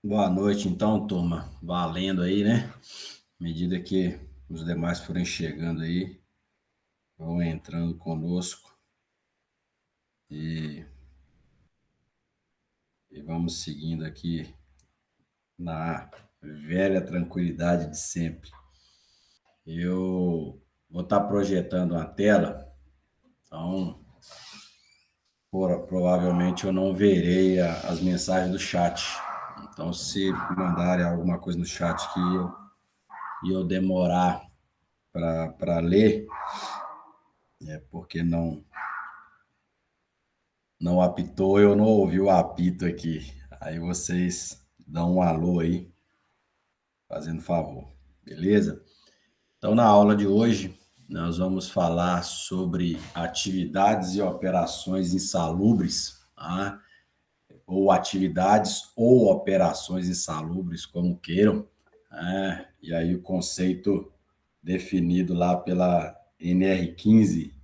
Boa noite, então, turma. Valendo aí, né? À medida que os demais forem chegando aí, vão entrando conosco e, e vamos seguindo aqui na velha tranquilidade de sempre. Eu vou estar projetando uma tela, então provavelmente eu não verei as mensagens do chat. Então, se mandarem alguma coisa no chat que eu demorar para ler, é porque não apitou, eu não ouvi o apito aqui. Aí vocês dão um alô aí, fazendo favor, beleza? Então, na aula de hoje, nós vamos falar sobre atividades e operações insalubres, tá? Ou atividades ou operações insalubres, como queiram. E aí o conceito definido lá pela NR15.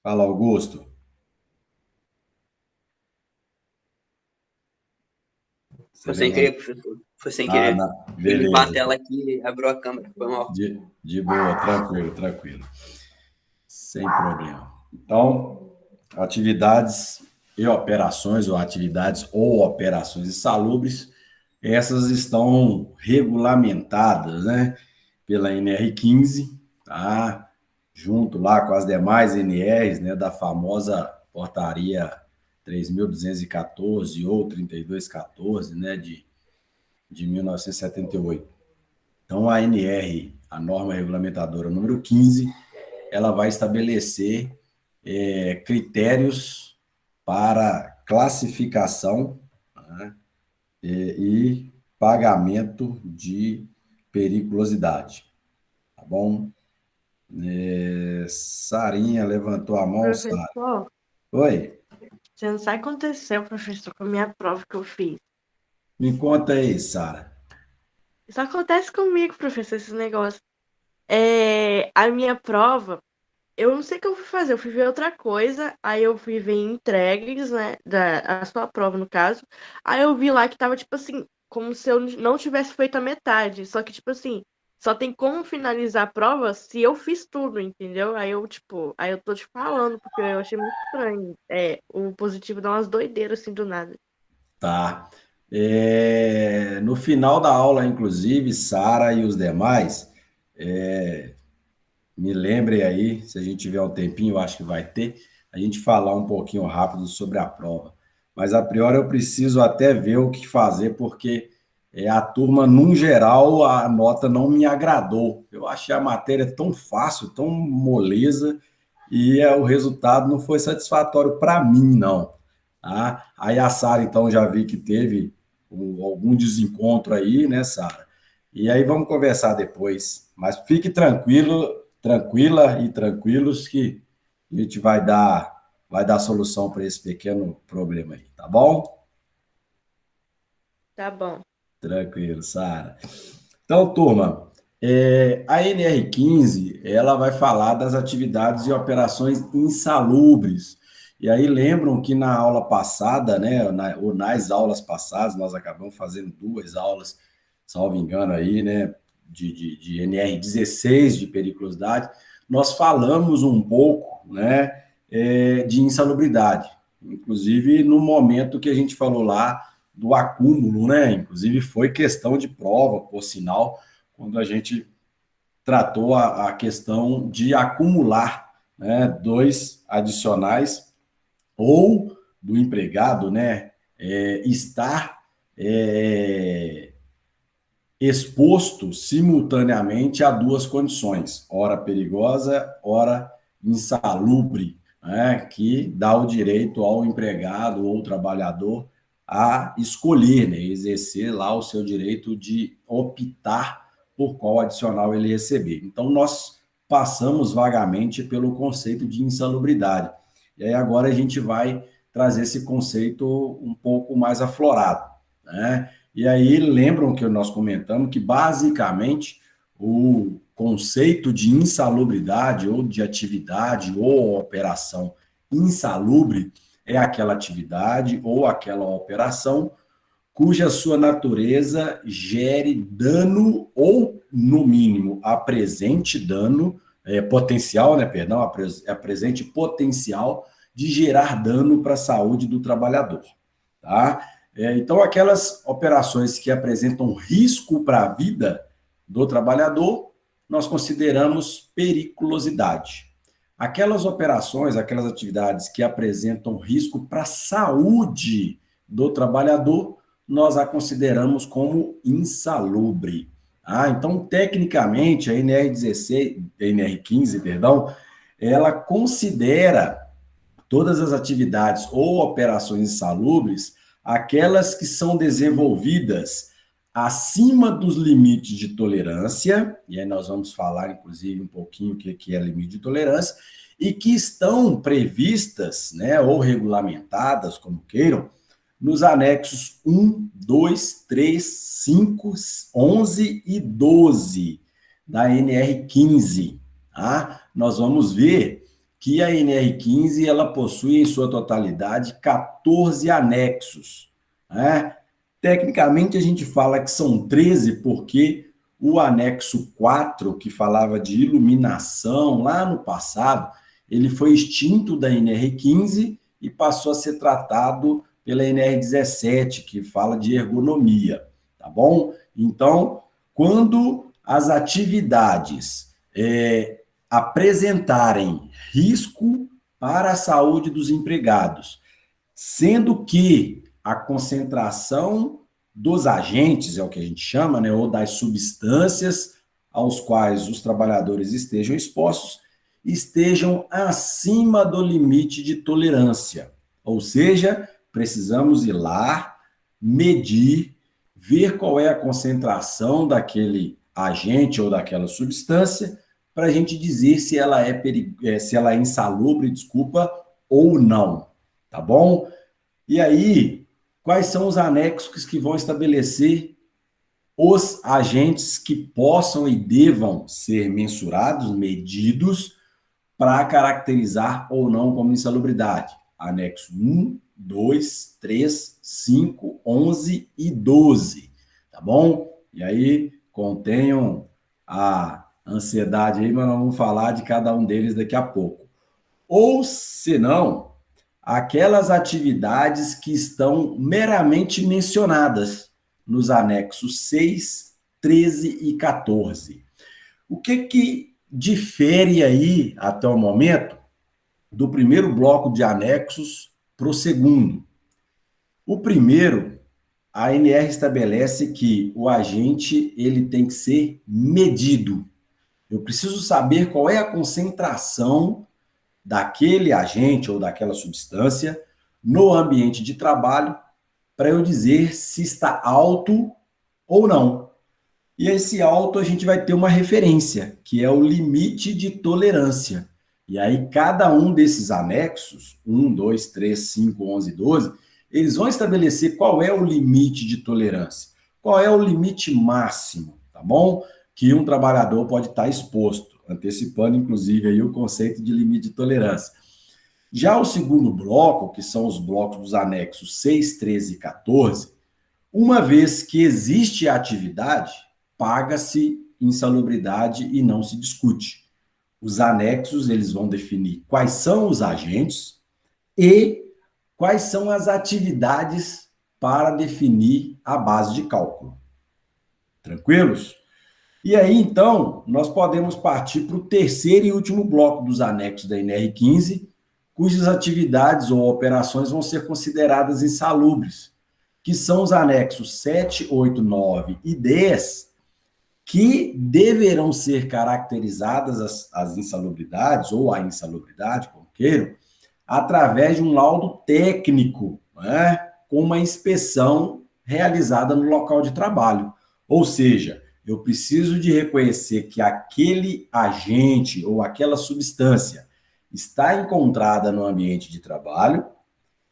Fala, Augusto. Você Foi me sem manda. querer, professor. Foi sem Ah, querer. não. Fui limpar a Beleza. tela aqui e abriu a câmera. Foi mal. De boa, tranquilo, tranquilo. Sem problema. Então, atividades e operações, ou operações insalubres, essas estão regulamentadas, né, pela NR15, tá? Junto lá com as demais NRs, né, da famosa portaria 3.214 ou 3214, né, de 1978. Então, a NR, a norma regulamentadora número 15, ela vai estabelecer critérios para classificação, né, e pagamento de periculosidade, tá bom? Sarinha levantou a mão, Sara. Professor, Oi, você não sabe o que aconteceu, professor, com a minha prova que eu fiz. me conta aí, Sara. Isso acontece comigo, professor, esses negócios. A minha prova, eu não sei o que eu fui fazer, eu fui ver outra coisa, aí eu fui ver entregues, né, a sua prova, no caso. Aí eu vi lá que tava, tipo assim, como se eu não tivesse feito a metade. Só que, tipo assim, só tem como finalizar a prova se eu fiz tudo, entendeu? Aí eu tô te falando, porque eu achei muito estranho. O positivo dá umas doideiras, assim, do nada. Tá. No final da aula, inclusive, Sara e os demais, me lembre aí, se a gente tiver um tempinho, eu acho que vai ter, a gente falar um pouquinho rápido sobre a prova. Mas a priori eu preciso até ver o que fazer, porque a turma, num geral, a nota não me agradou. Eu achei a matéria tão fácil, tão moleza, e o resultado não foi satisfatório para mim, não. Tá? Aí a Sara, então, já vi que teve algum desencontro aí, né, Sara? E aí vamos conversar depois. Mas fique tranquila e tranquilos que a gente vai dar solução para esse pequeno problema aí, tá bom? Tá bom. Tranquilo, Sara. Então, turma, a NR15 ela vai falar das atividades e operações insalubres. E aí lembram que na aula passada, né, ou nas aulas passadas, nós acabamos fazendo duas aulas, salvo engano aí, né, de NR16 de periculosidade, nós falamos um pouco, né, de insalubridade. Inclusive no momento que a gente falou lá do acúmulo, né? Inclusive foi questão de prova, por sinal, quando a gente tratou a questão de acumular, né, dois adicionais ou do empregado, né, estar exposto simultaneamente a duas condições, ora perigosa, ora insalubre, né, que dá o direito ao empregado ou trabalhador a escolher, né, exercer lá o seu direito de optar por qual adicional ele receber. Então, nós passamos vagamente pelo conceito de insalubridade. E aí agora a gente vai trazer esse conceito um pouco mais aflorado, né? E aí lembram que nós comentamos que basicamente o conceito de insalubridade ou de atividade ou operação insalubre é aquela atividade ou aquela operação cuja sua natureza gere dano ou, no mínimo, apresente dano, potencial, né, perdão, apresente potencial de gerar dano para a saúde do trabalhador, tá? Então, aquelas operações que apresentam risco para a vida do trabalhador, nós consideramos periculosidade. Aquelas operações, aquelas atividades que apresentam risco para a saúde do trabalhador, nós a consideramos como insalubre. Então, tecnicamente, a NR15, perdão, ela considera todas as atividades ou operações insalubres aquelas que são desenvolvidas acima dos limites de tolerância, e aí nós vamos falar, inclusive, um pouquinho o que é limite de tolerância, e que estão previstas, né, ou regulamentadas, como queiram, nos anexos 1, 2, 3, 5, 11 e 12 da NR15. Tá? Nós vamos ver que a NR15 ela possui em sua totalidade 14 anexos. Né? Tecnicamente, a gente fala que são 13 porque o anexo 4, que falava de iluminação lá no passado, ele foi extinto da NR15 e passou a ser tratado pela NR17, que fala de ergonomia, tá bom? Então, quando as atividades apresentarem risco para a saúde dos empregados, sendo que a concentração dos agentes, é o que a gente chama, né, ou das substâncias aos quais os trabalhadores estejam expostos, estejam acima do limite de tolerância. Ou seja, precisamos ir lá, medir, ver qual é a concentração daquele agente ou daquela substância, para a gente dizer se ela é insalubre, ou não, tá bom? E aí, quais são os anexos que vão estabelecer os agentes que possam e devam ser mensurados, medidos, para caracterizar ou não como insalubridade? Anexo 1, 2, 3, 5, 11 e 12, tá bom? E aí, contenham a ansiedade aí, mas nós vamos falar de cada um deles daqui a pouco. Ou, se não, aquelas atividades que estão meramente mencionadas nos anexos 6, 13 e 14. O que difere aí, até o momento, do primeiro bloco de anexos para o segundo? O primeiro, a ANR estabelece que o agente ele tem que ser medido. Eu preciso saber qual é a concentração daquele agente ou daquela substância no ambiente de trabalho para eu dizer se está alto ou não. E esse alto a gente vai ter uma referência, que é o limite de tolerância. E aí cada um desses anexos, 1, 2, 3, 5, 11, 12, eles vão estabelecer qual é o limite de tolerância, qual é o limite máximo, tá bom? Que um trabalhador pode estar exposto, antecipando, inclusive, aí o conceito de limite de tolerância. Já o segundo bloco, que são os blocos dos anexos 6, 13 e 14, uma vez que existe a atividade, paga-se insalubridade e não se discute. Os anexos, eles vão definir quais são os agentes e quais são as atividades para definir a base de cálculo. Tranquilos? E aí, então, nós podemos partir para o terceiro e último bloco dos anexos da NR15, cujas atividades ou operações vão ser consideradas insalubres, que são os anexos 7, 8, 9 e 10, que deverão ser caracterizadas as insalubridades, ou a insalubridade, como queiram, através de um laudo técnico, né, com uma inspeção realizada no local de trabalho. Ou seja, eu preciso de reconhecer que aquele agente ou aquela substância está encontrada no ambiente de trabalho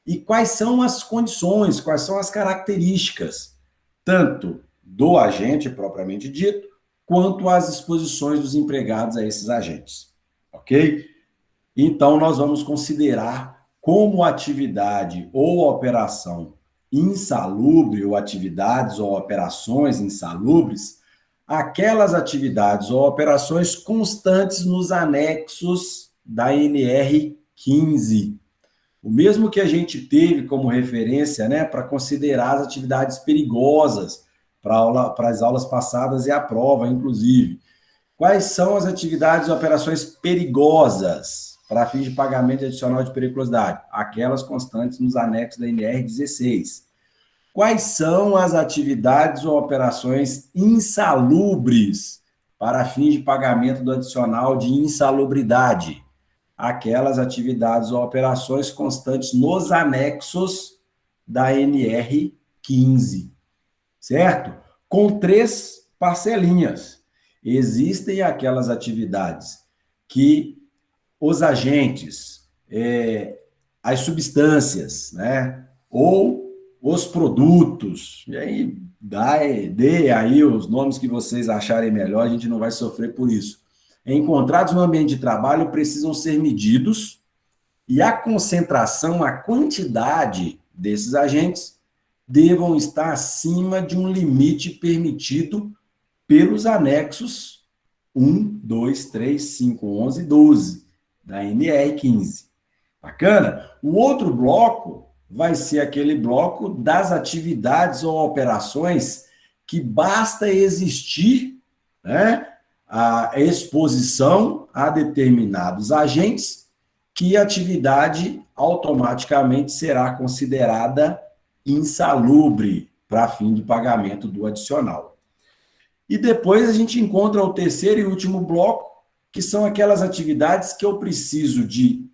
e quais são as condições, quais são as características, tanto do agente propriamente dito, quanto as exposições dos empregados a esses agentes. Ok? Então, nós vamos considerar como atividade ou operação insalubre ou atividades ou operações insalubres aquelas atividades ou operações constantes nos anexos da NR 15. O mesmo que a gente teve como referência, né, para considerar as atividades perigosas para as aulas passadas e a prova, inclusive. Quais são as atividades e operações perigosas para fins de pagamento adicional de periculosidade? Aquelas constantes nos anexos da NR 16. Quais são as atividades ou operações insalubres para fins de pagamento do adicional de insalubridade? Aquelas atividades ou operações constantes nos anexos da NR 15, certo? Com 3 parcelinhas. Existem aquelas atividades que os agentes, as substâncias, né, ou os produtos, e aí dê aí os nomes que vocês acharem melhor, a gente não vai sofrer por isso. Encontrados no ambiente de trabalho precisam ser medidos e a concentração, a quantidade desses agentes devam estar acima de um limite permitido pelos anexos 1, 2, 3, 5, 11 e 12 da NR 15. Bacana? O outro bloco vai ser aquele bloco das atividades ou operações que basta existir, né, a exposição a determinados agentes, que a atividade automaticamente será considerada insalubre para fim de pagamento do adicional. E depois a gente encontra o terceiro e último bloco, que são aquelas atividades que eu preciso de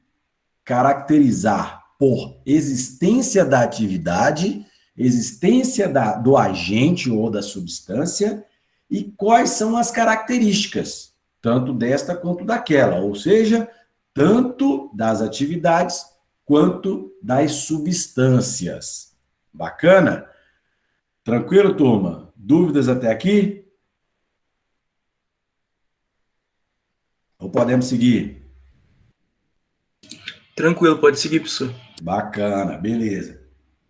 caracterizar por existência da atividade, existência do agente ou da substância, e quais são as características, tanto desta quanto daquela, ou seja, tanto das atividades quanto das substâncias. Bacana? Tranquilo, turma? Dúvidas até aqui? Ou podemos seguir? Tranquilo, pode seguir, professor. Bacana, beleza.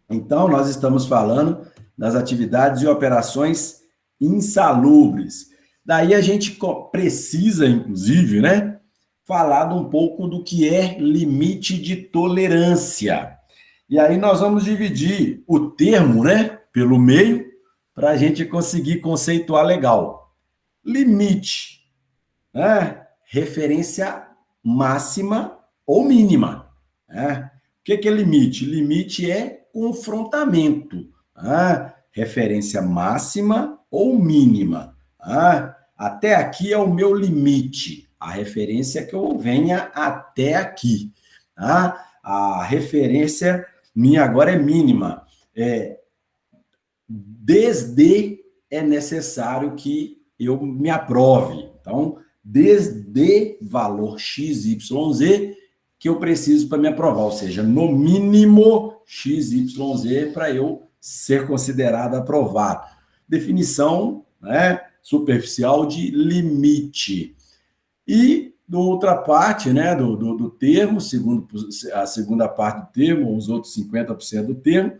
Então, nós estamos falando das atividades e operações insalubres. Daí a gente precisa, inclusive, né, falar um pouco do que é limite de tolerância. E aí nós vamos dividir o termo, né, pelo meio, para a gente conseguir conceituar legal. Limite, né, referência máxima ou mínima, né? O que é limite? Limite é confrontamento, referência máxima ou mínima. Até aqui é o meu limite, a referência é que eu venha até aqui. A referência minha agora é mínima. Desde é necessário que eu me aprove. Então, desde valor x, y, z, que eu preciso para me aprovar, ou seja, no mínimo x, y, z para eu ser considerado aprovado. Definição, né, superficial de limite. E, da outra parte, né, do termo, a segunda parte do termo, os outros 50% do termo,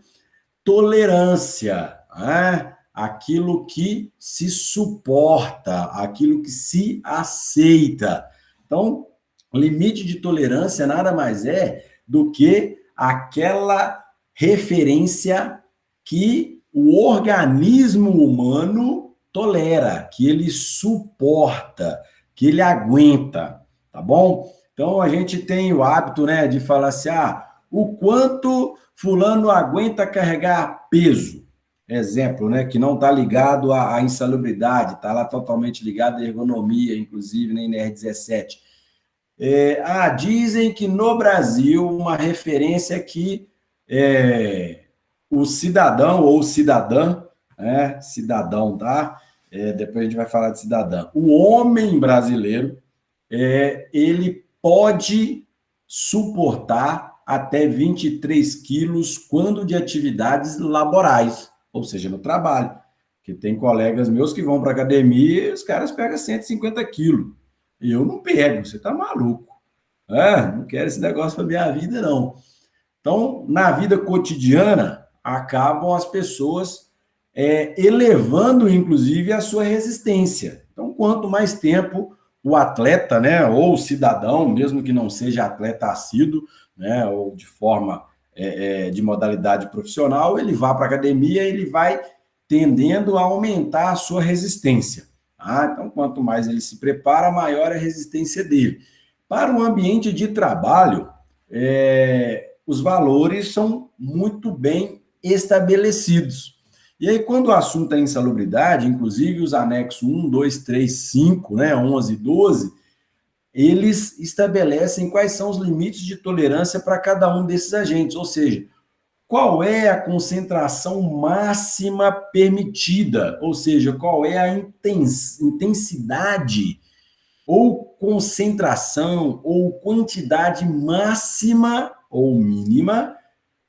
tolerância, né? Aquilo que se suporta, aquilo que se aceita. Então, limite de tolerância nada mais é do que aquela referência que o organismo humano tolera, que ele suporta, que ele aguenta, tá bom? Então, a gente tem o hábito, né, de falar assim, o quanto fulano aguenta carregar peso. Exemplo, né, que não está ligado à insalubridade, está lá totalmente ligado à ergonomia, inclusive, na NR17. Dizem que no Brasil, uma referência que o cidadão ou cidadã, cidadão, tá? Depois a gente vai falar de cidadã. O homem brasileiro, ele pode suportar até 23 quilos quando de atividades laborais, ou seja, no trabalho. Porque tem colegas meus que vão para a academia e os caras pegam 150 quilos. E eu não pego, você está maluco. Não quero esse negócio para minha vida, não. Então, na vida cotidiana, acabam as pessoas elevando, inclusive, a sua resistência. Então, quanto mais tempo o atleta, né, ou o cidadão, mesmo que não seja atleta assíduo, né, ou de forma de modalidade profissional, ele vá para a academia, ele vai tendendo a aumentar a sua resistência. Tá? Então, quanto mais ele se prepara, maior é a resistência dele. Para o ambiente de trabalho, os valores são muito bem estabelecidos. E aí, quando o assunto é insalubridade, inclusive os anexos 1, 2, 3, 5, né, 11 e 12, eles estabelecem quais são os limites de tolerância para cada um desses agentes, ou seja, qual é a concentração máxima permitida, ou seja, qual é a intensidade ou concentração ou quantidade máxima ou mínima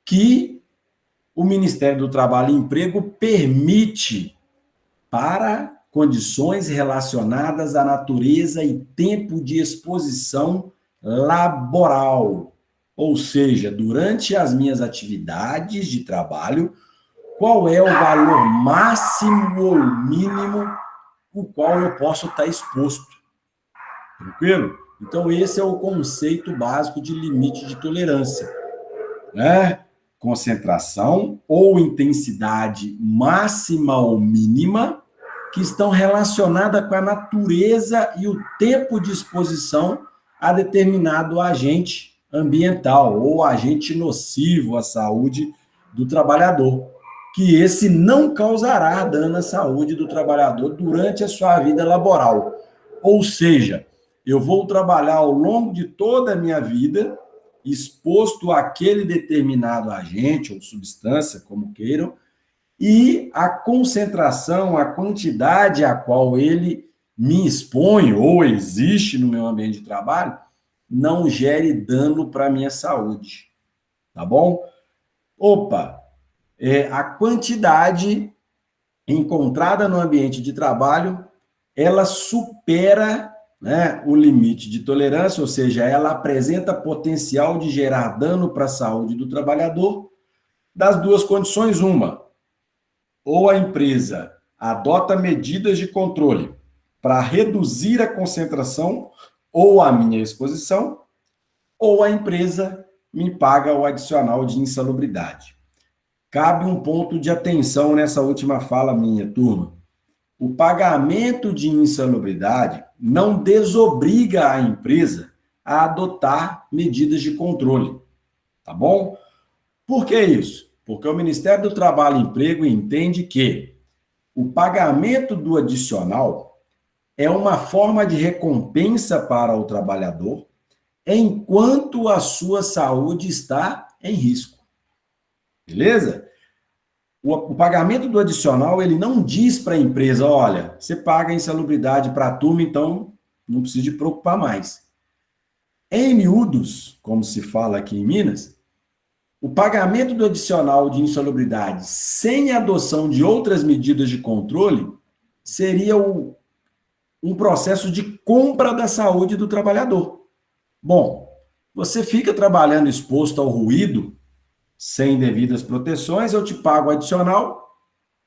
que o Ministério do Trabalho e Emprego permite para condições relacionadas à natureza e tempo de exposição laboral. Ou seja, durante as minhas atividades de trabalho, qual é o valor máximo ou mínimo o qual eu posso estar exposto. Tranquilo? Então, esse é o conceito básico de limite de tolerância, né? Concentração ou intensidade máxima ou mínima que estão relacionadas com a natureza e o tempo de exposição a determinado agente ambiental ou agente nocivo à saúde do trabalhador, que esse não causará dano à saúde do trabalhador durante a sua vida laboral. Ou seja, eu vou trabalhar ao longo de toda a minha vida exposto àquele determinado agente ou substância, como queiram, e a concentração, a quantidade a qual ele me expõe ou existe no meu ambiente de trabalho, não gere dano para a minha saúde. Tá bom? Opa! A quantidade encontrada no ambiente de trabalho, ela supera, né, o limite de tolerância, ou seja, ela apresenta potencial de gerar dano para a saúde do trabalhador, das duas condições, uma, ou a empresa adota medidas de controle para reduzir a concentração ou a minha exposição, ou a empresa me paga o adicional de insalubridade. Cabe um ponto de atenção nessa última fala minha, turma. O pagamento de insalubridade não desobriga a empresa a adotar medidas de controle, tá bom? Por que isso? Porque o Ministério do Trabalho e Emprego entende que o pagamento do adicional é uma forma de recompensa para o trabalhador enquanto a sua saúde está em risco. Beleza? O pagamento do adicional, ele não diz para a empresa, olha, você paga a insalubridade para a turma, então não precisa de preocupar mais. Em miúdos, como se fala aqui em Minas, o pagamento do adicional de insalubridade sem adoção de outras medidas de controle seria um processo de compra da saúde do trabalhador. Bom, você fica trabalhando exposto ao ruído, sem devidas proteções, eu te pago adicional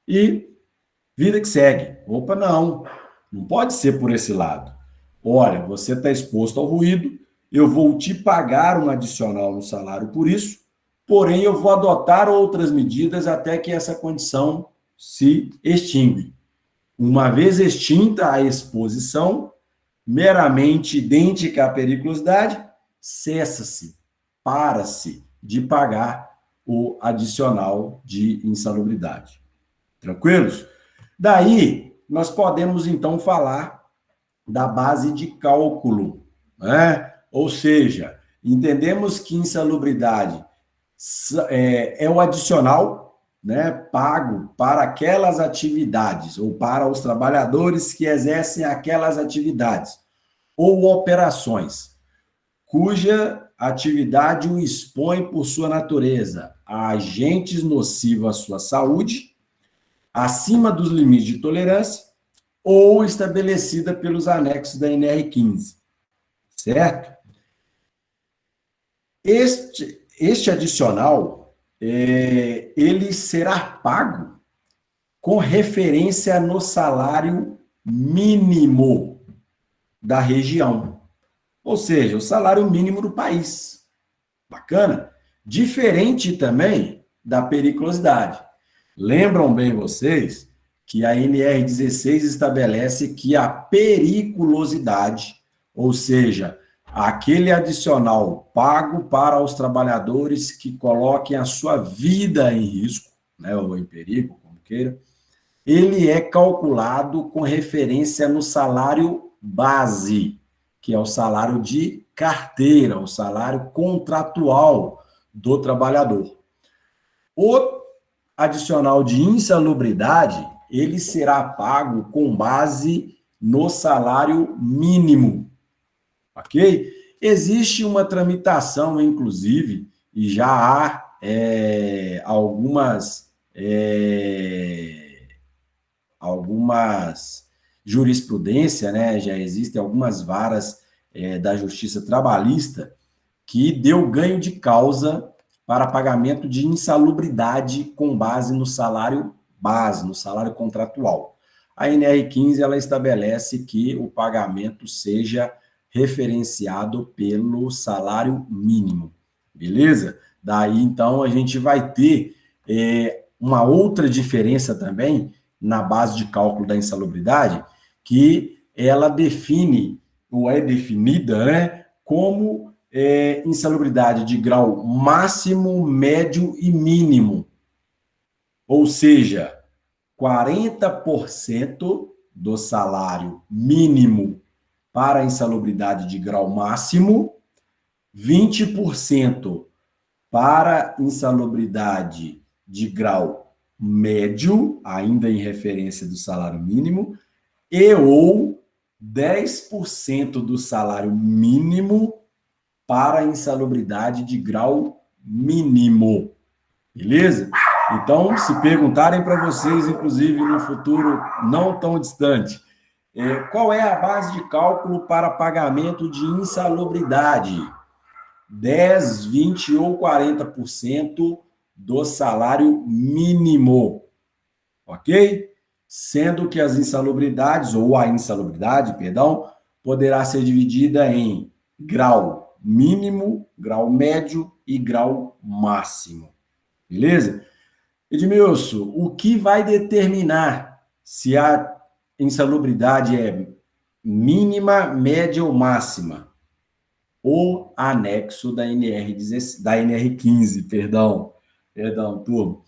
e vida que segue. Opa, não pode ser por esse lado. Olha, você está exposto ao ruído, eu vou te pagar um adicional no salário por isso, porém eu vou adotar outras medidas até que essa condição se extingue. Uma vez extinta a exposição, meramente idêntica à periculosidade, cessa-se, para-se de pagar o adicional de insalubridade. Tranquilos? Daí, nós podemos, então, falar da base de cálculo, né? Ou seja, entendemos que insalubridade é o adicional, né, pago para aquelas atividades ou para os trabalhadores que exercem aquelas atividades ou operações cuja atividade o expõe por sua natureza a agentes nocivos à sua saúde, acima dos limites de tolerância, ou estabelecida pelos anexos da NR15. Certo? Este adicional, ele será pago com referência no salário mínimo da região. Ou seja, o salário mínimo do país. Bacana? Diferente também da periculosidade. Lembram bem vocês que a NR16 estabelece que a periculosidade, ou seja, aquele adicional pago para os trabalhadores que coloquem a sua vida em risco, né, ou em perigo, como queira, ele é calculado com referência no salário base, que é o salário de carteira, o salário contratual do trabalhador. O adicional de insalubridade, ele será pago com base no salário mínimo, ok? Existe uma tramitação, inclusive, e já há algumas jurisprudência, né? Já existem algumas varas da Justiça Trabalhista que deu ganho de causa para pagamento de insalubridade com base no salário base, no salário contratual. A NR15 ela estabelece que o pagamento seja referenciado pelo salário mínimo, beleza? Daí, então, a gente vai ter uma outra diferença também na base de cálculo da insalubridade, que ela define, ou é definida, né, como insalubridade de grau máximo, médio e mínimo. Ou seja, 40% do salário mínimo para a insalubridade de grau máximo, 20% para insalubridade de grau médio, ainda em referência do salário mínimo, e ou 10% do salário mínimo para a insalubridade de grau mínimo. Beleza? Então, se perguntarem para vocês, inclusive no futuro não tão distante, qual é a base de cálculo para pagamento de insalubridade? 10, 20 ou 40% do salário mínimo, ok? Sendo que as insalubridades, ou a insalubridade, perdão, poderá ser dividida em grau mínimo, grau médio e grau máximo. Beleza? Edmilson, o que vai determinar se a insalubridade é mínima, média ou máxima? O anexo da NR15, perdão, turma.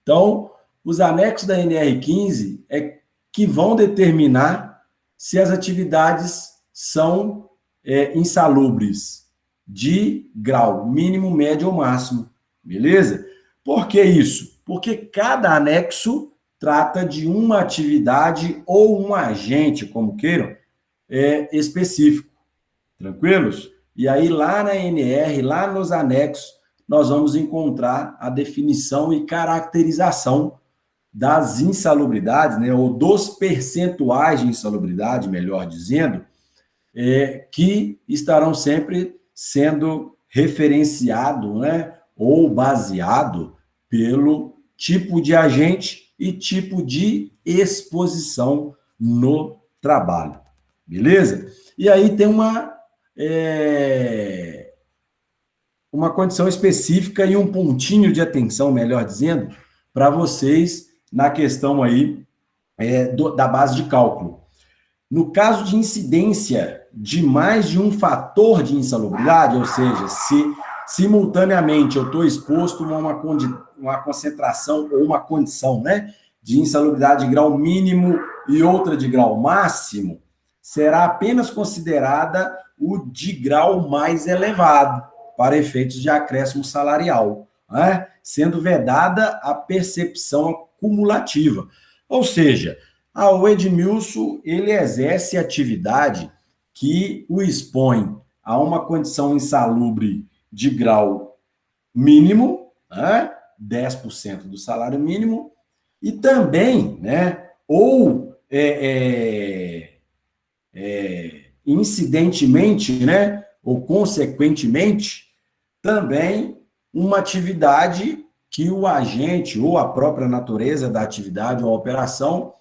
Então, os anexos da NR15 é que vão determinar se as atividades são insalubres de grau mínimo, médio ou máximo, beleza? Por que isso? Porque cada anexo trata de uma atividade ou um agente, como queiram, específico. Tranquilos? E aí, lá na NR, lá nos anexos, nós vamos encontrar a definição e caracterização das insalubridades, né, ou dos percentuais de insalubridade, melhor dizendo, que estarão sempre sendo referenciado, né, ou baseado pelo tipo de agente e tipo de exposição no trabalho. Beleza? E aí tem uma condição específica e um pontinho de atenção, melhor dizendo, para vocês na questão aí da base de cálculo. No caso de incidência de mais de um fator de insalubridade, ou seja, se simultaneamente eu estou exposto a uma concentração ou uma condição, né, de insalubridade de grau mínimo e outra de grau máximo, será apenas considerada o de grau mais elevado, para efeitos de acréscimo salarial, né? Sendo vedada a percepção acumulativa. Ou seja, o Edmilson, ele exerce atividade que o expõe a uma condição insalubre de grau mínimo, né? 10% do salário mínimo, e também, né, ou incidentemente, né, ou consequentemente, também uma atividade que o agente ou a própria natureza da atividade ou a operação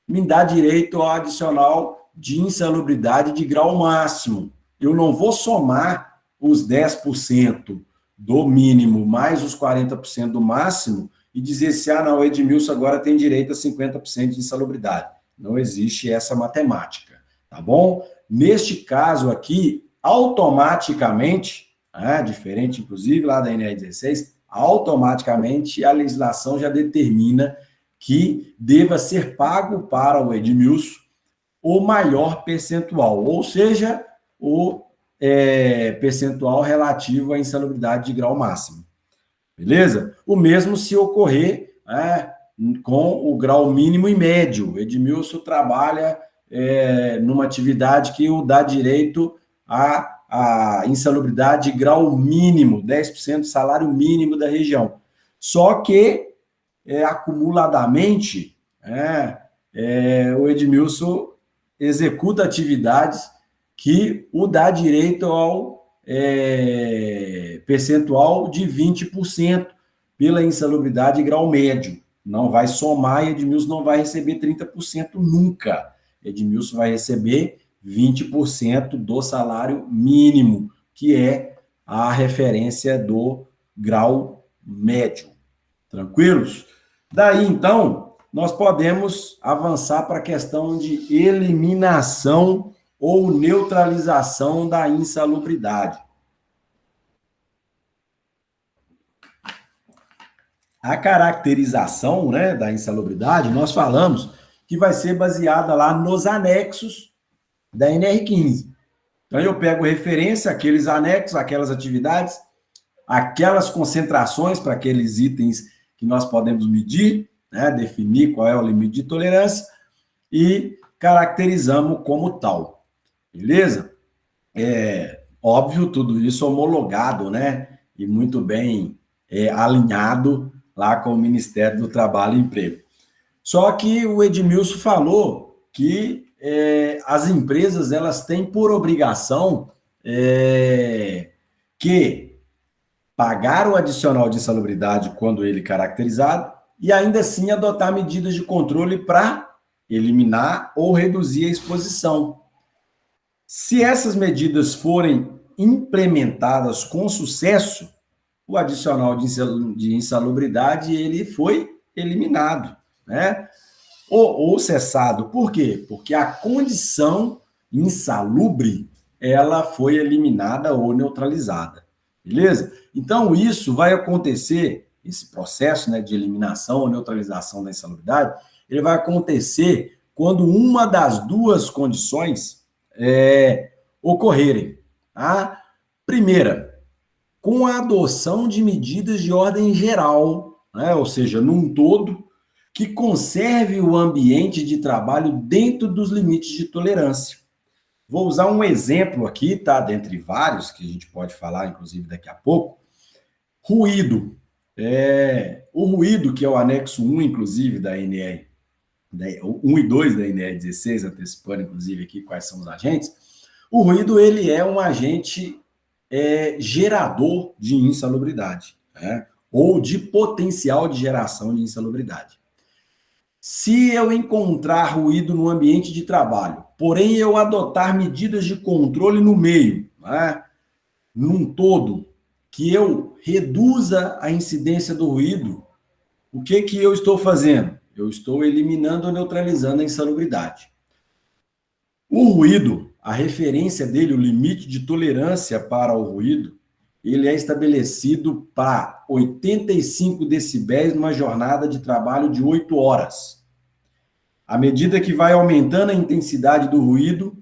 me dá direito ao adicional de insalubridade de grau máximo. Eu não vou somar os 10% do mínimo mais os 40% do máximo e dizer se, não, o Edmilson agora tem direito a 50% de insalubridade. Não existe essa matemática, tá bom? Neste caso aqui, automaticamente, diferente inclusive lá da NR16, automaticamente a legislação já determina que deva ser pago para o Edmilson o maior percentual, ou seja, o percentual relativo à insalubridade de grau máximo. Beleza? O mesmo se ocorrer com o grau mínimo e médio. O Edmilson trabalha numa atividade que o dá direito à insalubridade de grau mínimo, 10% do salário mínimo da região. Só que, acumuladamente, o Edmilson executa atividades que o dá direito ao percentual de 20% pela insalubridade de grau médio. Não vai somar e Edmilson não vai receber 30% nunca. Edmilson vai receber 20% do salário mínimo, que é a referência do grau médio. Tranquilos? Daí, então, nós podemos avançar para a questão de eliminação ou neutralização da insalubridade. A caracterização, da insalubridade, nós falamos que vai ser baseada lá nos anexos da NR15. Então, eu pego referência àqueles anexos, aquelas atividades, aquelas concentrações para aqueles itens que nós podemos medir, definir qual é o limite de tolerância e caracterizamos como tal. Beleza? Óbvio, tudo isso homologado, e muito bem alinhado lá com o Ministério do Trabalho e Emprego. Só que o Edmilson falou que as empresas elas têm por obrigação que pagar o adicional de insalubridade quando ele caracterizado e ainda assim adotar medidas de controle para eliminar ou reduzir a exposição. Se essas medidas forem implementadas com sucesso, o adicional de insalubridade ele foi eliminado, ou cessado. Por quê? Porque a condição insalubre ela foi eliminada ou neutralizada. Beleza? Então, isso vai acontecer, esse processo de eliminação ou neutralização da insalubridade, ele vai acontecer quando uma das duas condições ocorrerem. A primeira, com a adoção de medidas de ordem geral, ou seja, num todo, que conserve o ambiente de trabalho dentro dos limites de tolerância. Vou usar um exemplo aqui, dentre vários, que a gente pode falar, inclusive, daqui a pouco. Ruído. O ruído, que é o anexo 1, inclusive, da NR, 1 e 2 da NR16, antecipando, inclusive, aqui quais são os agentes. O ruído, ele é um agente gerador de insalubridade, ou de potencial de geração de insalubridade. Se eu encontrar ruído no ambiente de trabalho, porém eu adotar medidas de controle no meio, num todo, que eu reduza a incidência do ruído, o que eu estou fazendo? Eu estou eliminando ou neutralizando a insalubridade. O ruído, a referência dele, o limite de tolerância para o ruído, ele é estabelecido para 85 decibéis numa jornada de trabalho de 8 horas. À medida que vai aumentando a intensidade do ruído,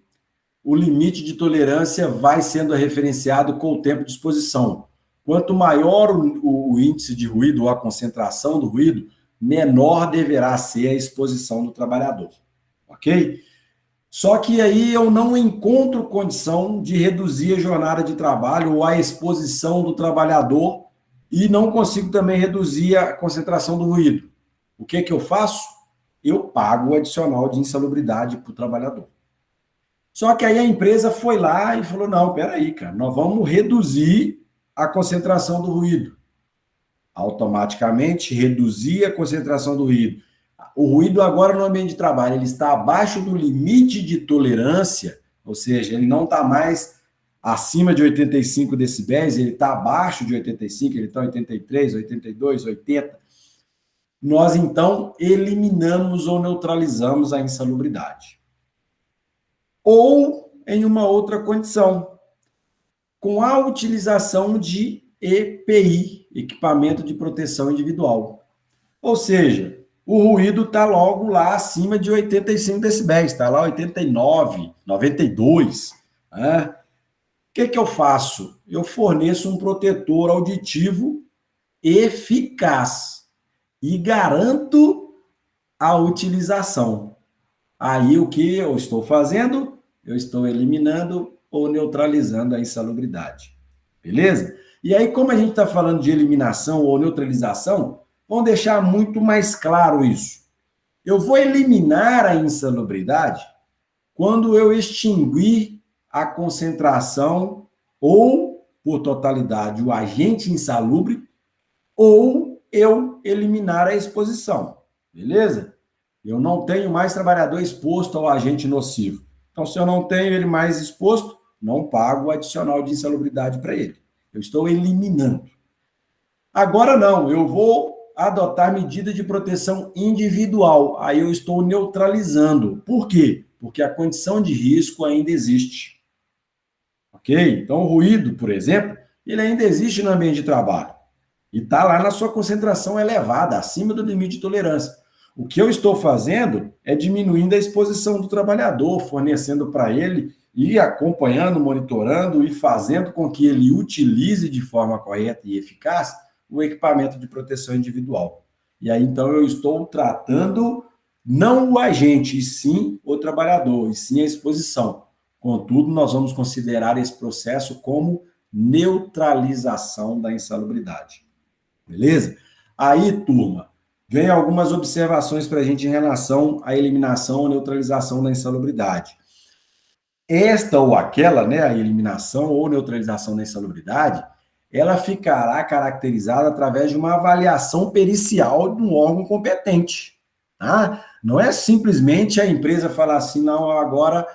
o limite de tolerância vai sendo referenciado com o tempo de exposição. Quanto maior o índice de ruído ou a concentração do ruído, menor deverá ser a exposição do trabalhador. Ok? Só que aí eu não encontro condição de reduzir a jornada de trabalho ou a exposição do trabalhador e não consigo também reduzir a concentração do ruído. O que eu faço? Eu pago o adicional de insalubridade para o trabalhador. Só que aí a empresa foi lá e falou, não, peraí, cara, nós vamos reduzir a concentração do ruído. automaticamente reduzir a concentração do ruído. O ruído agora no ambiente de trabalho, ele está abaixo do limite de tolerância, ou seja, ele não está mais acima de 85 decibéis, ele está abaixo de 85, ele está 83, 82, 80. Nós, então, eliminamos ou neutralizamos a insalubridade. Ou em uma outra condição, com a utilização de EPI, equipamento de proteção individual. Ou seja, o ruído está logo lá acima de 85 decibéis, está lá 89, 92. Né? O que eu faço? Eu forneço um protetor auditivo eficaz e garanto a utilização. Aí o que eu estou fazendo? Eu estou eliminando ou neutralizando a insalubridade. Beleza? E aí, como a gente está falando de eliminação ou neutralização, vamos deixar muito mais claro isso. Eu vou eliminar a insalubridade quando eu extinguir a concentração ou, por totalidade, o agente insalubre, ou eu eliminar a exposição. Beleza? Eu não tenho mais trabalhador exposto ao agente nocivo. Então, se eu não tenho ele mais exposto, não pago o adicional de insalubridade para ele. Eu estou eliminando. Agora não, eu vou adotar medida de proteção individual. Aí eu estou neutralizando. Por quê? Porque a condição de risco ainda existe. Ok? Então, o ruído, por exemplo, ele ainda existe no ambiente de trabalho. E está lá na sua concentração elevada, acima do limite de tolerância. O que eu estou fazendo é diminuindo a exposição do trabalhador, fornecendo para ele e acompanhando, monitorando e fazendo com que ele utilize de forma correta e eficaz o equipamento de proteção individual. E aí, então, eu estou tratando não o agente, e sim o trabalhador, e sim a exposição. Contudo, nós vamos considerar esse processo como neutralização da insalubridade. Beleza? Aí, turma, vem algumas observações para a gente em relação à eliminação ou neutralização da insalubridade. Esta ou aquela, né, a eliminação ou neutralização da insalubridade, ela ficará caracterizada através de uma avaliação pericial de um órgão competente. Tá? Não é simplesmente a empresa falar assim, não, agora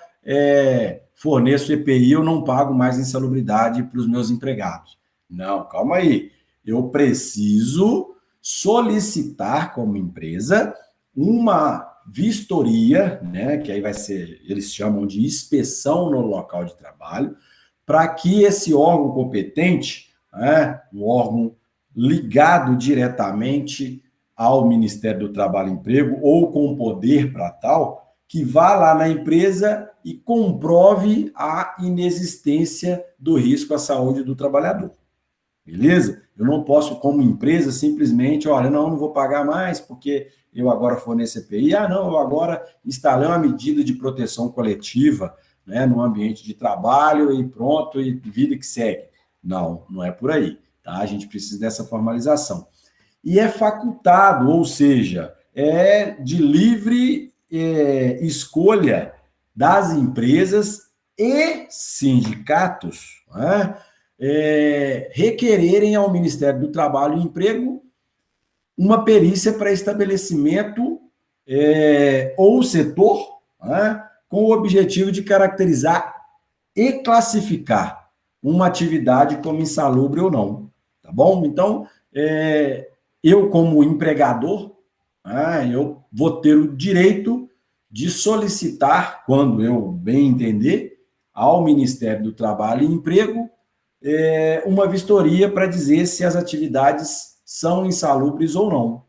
forneço EPI, eu não pago mais insalubridade para os meus empregados. Não, calma aí. Eu preciso solicitar como empresa uma vistoria, né, que aí vai ser, eles chamam de inspeção no local de trabalho, para que esse órgão competente, um órgão ligado diretamente ao Ministério do Trabalho e Emprego ou com poder para tal, que vá lá na empresa e comprove a inexistência do risco à saúde do trabalhador. Beleza? Eu não posso, como empresa, simplesmente, olha, não vou pagar mais porque eu agora forneço EPI. Não, eu agora instalei uma medida de proteção coletiva, né, no ambiente de trabalho e pronto, e vida que segue. Não, não é por aí, tá? A gente precisa dessa formalização. E é facultado, ou seja, é de livre escolha das empresas e sindicatos, né, requererem ao Ministério do Trabalho e Emprego uma perícia para estabelecimento ou setor, né, com o objetivo de caracterizar e classificar uma atividade como insalubre ou não, tá bom? Então, eu como empregador, eu vou ter o direito de solicitar, quando eu bem entender, ao Ministério do Trabalho e Emprego, uma vistoria para dizer se as atividades são insalubres ou não.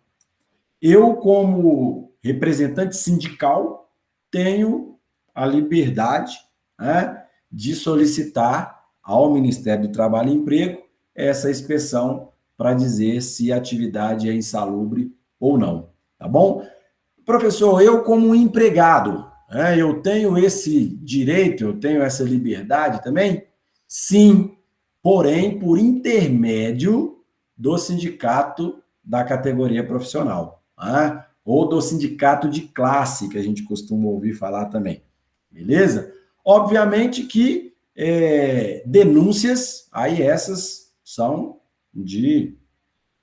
Eu, como representante sindical, tenho a liberdade, né, de solicitar ao Ministério do Trabalho e Emprego essa inspeção para dizer se a atividade é insalubre ou não, tá bom? Professor, eu como empregado, eu tenho esse direito, eu tenho essa liberdade também? Sim, porém, por intermédio do sindicato da categoria profissional, ou do sindicato de classe, que a gente costuma ouvir falar também, beleza? Obviamente que denúncias, aí essas são de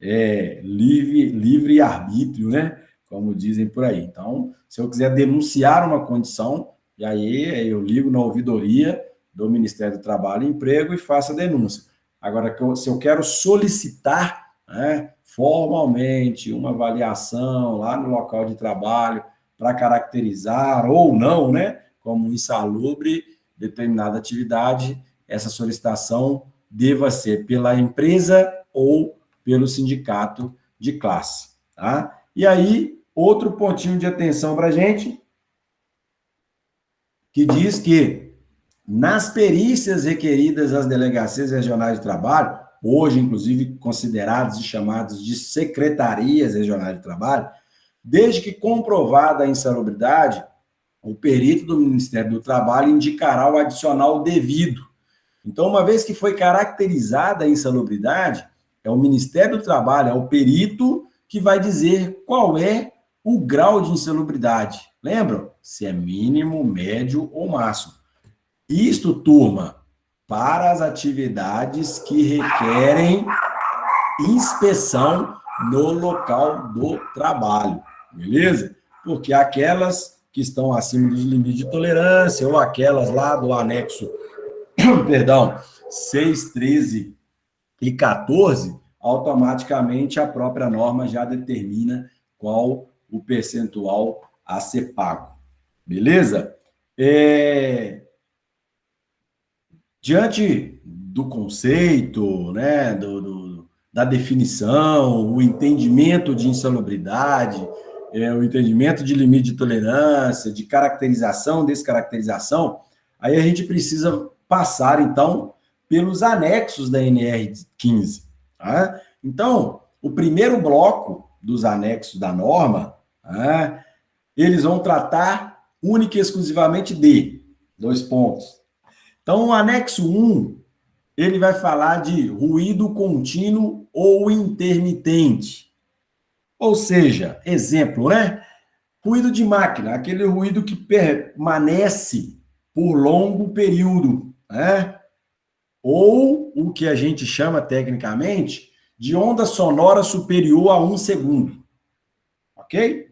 livre arbítrio, né? Como dizem por aí. Então, se eu quiser denunciar uma condição, e aí eu ligo na ouvidoria do Ministério do Trabalho e Emprego e faço a denúncia. Agora, se eu quero solicitar, né, formalmente uma avaliação lá no local de trabalho para caracterizar ou não, né, como insalubre determinada atividade, essa solicitação deva ser pela empresa ou pelo sindicato de classe, tá? E aí, outro pontinho de atenção para a gente, que diz que nas perícias requeridas às delegacias regionais de trabalho, hoje, inclusive, consideradas e chamadas de secretarias regionais de trabalho, desde que comprovada a insalubridade, o perito do Ministério do Trabalho indicará o adicional devido. Então, uma vez que foi caracterizada a insalubridade, é o Ministério do Trabalho, é o perito que vai dizer qual é o grau de insalubridade. Lembram? Se é mínimo, médio ou máximo. Isto, turma, para as atividades que requerem inspeção no local do trabalho, beleza? Porque aquelas que estão acima dos limites de tolerância ou aquelas lá do anexo, perdão, 6, 13 e 14, automaticamente a própria norma já determina qual o percentual a ser pago. Beleza? Diante do conceito, né, da definição, o entendimento de insalubridade, o entendimento de limite de tolerância, de caracterização, descaracterização, aí a gente precisa passar, então, pelos anexos da NR15. Tá? Então, o primeiro bloco dos anexos da norma, tá? Eles vão tratar única e exclusivamente de 2 pontos. Então, o anexo 1, ele vai falar de ruído contínuo ou intermitente. Ou seja, exemplo, né? Ruído de máquina, aquele ruído que permanece por longo período, né? Ou o que a gente chama tecnicamente de onda sonora superior a 1 segundo. Ok?